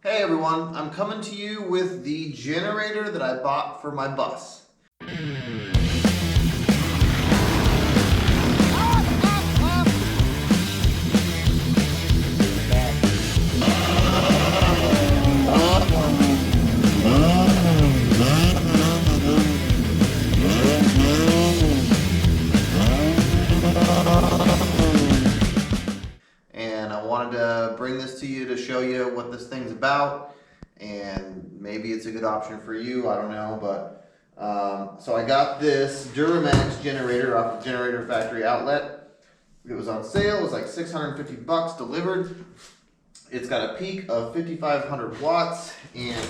Hey everyone, I'm coming to you with the generator that I bought for my bus. And I wanted to bring this to you to show you what this thing's about, and maybe it's a good option for you, I don't know, but so I got this DuroMax generator off the Generator Factory outlet. It was on sale, it was like 650 bucks delivered. It's got a peak of 5,500 watts, and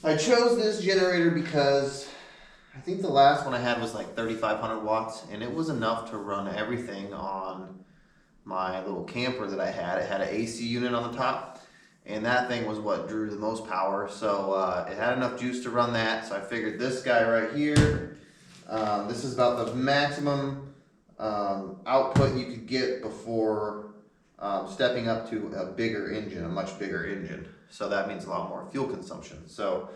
I chose this generator because I think the last one I had was like 3,500 watts, and it was enough to run everything on my little camper that I had. It had an AC unit on the top, and that thing was what drew the most power. So it had enough juice to run that. So I figured this guy right here, this is about the maximum output you could get before stepping up to a bigger engine, a much bigger engine. So that means a lot more fuel consumption. So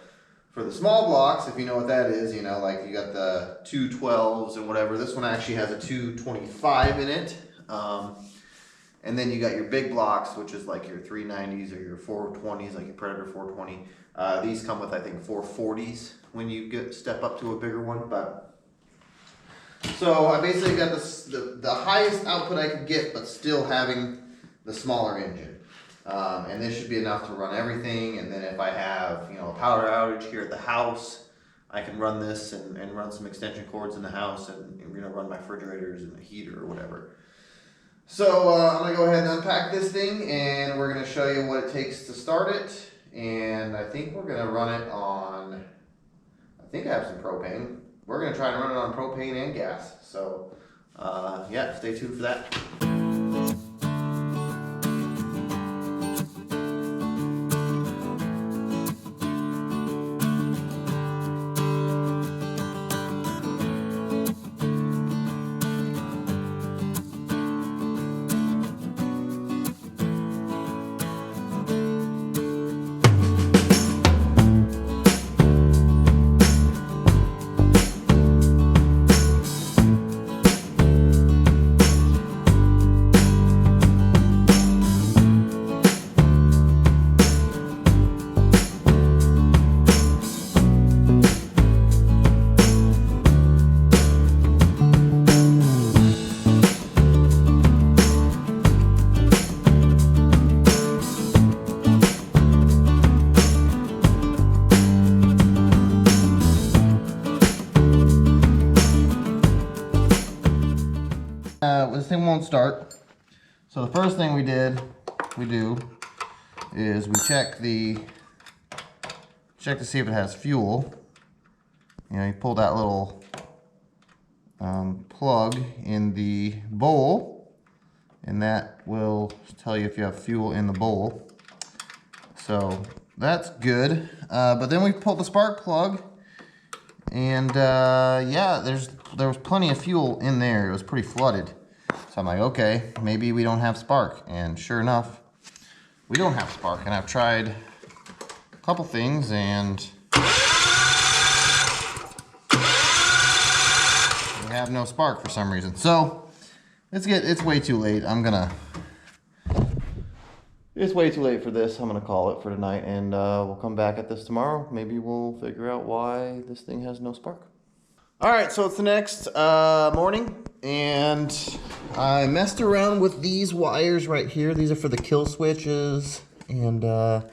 for the small blocks, if you know what that is, you know, like you got the 212s and whatever, this one actually has a 225 in it. And then you got your big blocks, which is like your 390s or your 420s, like your Predator 420. These come with, I think, 440s when you step up to a bigger one. But so I basically got the highest output I could get, but still having the smaller engine. And this should be enough to run everything. And then if I have, you know, a power outage here at the house, I can run this and run some extension cords in the house and you know, run my refrigerators and the heater or whatever. So I'm going to go ahead and unpack this thing, and we're going to show you what it takes to start it. And I think we're going to run it on, I think I have some propane. We're going to try and run it on propane and gas. So yeah, stay tuned for that. This thing won't start. So the first thing we do is we check to see if it has fuel. You know, you pull that little plug in the bowl, and that will tell you if you have fuel in the bowl. So that's good. But then we pull the spark plug, and yeah, there was plenty of fuel in there. It was pretty flooded. So I'm like, okay, maybe we don't have spark. And sure enough, we don't have spark. And I've tried a couple things, and we have no spark for some reason. So it's way too late. It's way too late for this. I'm gonna call it for tonight, and we'll come back at this tomorrow. Maybe we'll figure out why this thing has no spark. All right, so it's the next morning, and I messed around with these wires right here. These are for the kill switches and the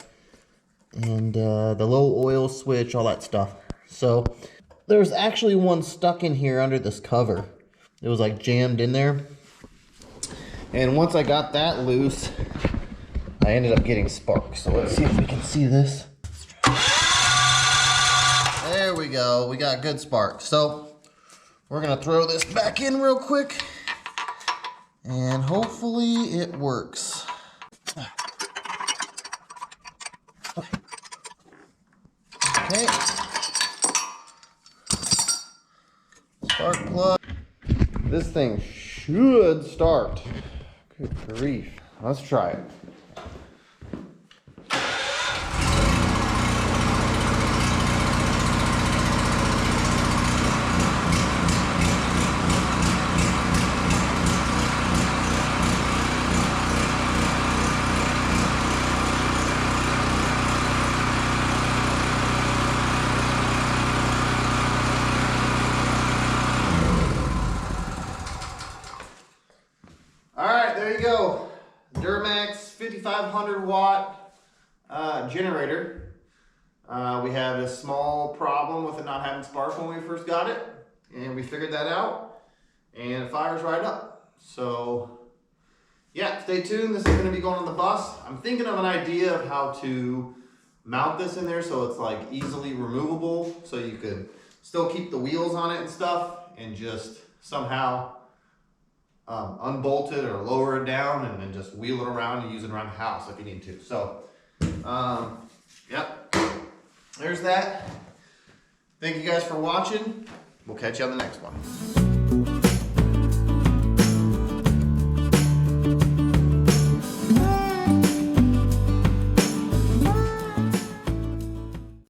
low oil switch, all that stuff. So there's actually one stuck in here under this cover. It was like jammed in there. And once I got that loose, I ended up getting spark. So let's see if we can see this. There we go, we got good spark. So we're gonna throw this back in real quick, and hopefully it works. Okay. Spark plug. This thing should start. Good grief. Let's try it. 5500 watt generator. We had a small problem with it not having spark when we first got it, and we figured that out, and it fires right up. So yeah, stay tuned. This is going to be going on the bus. I'm thinking of an idea of how to mount this in there so it's like easily removable, so you could still keep the wheels on it and stuff, and just somehow unbolt it or lower it down and then just wheel it around and use it around the house if you need to. So yep, there's that. Thank you guys for watching. We'll catch you on the next one.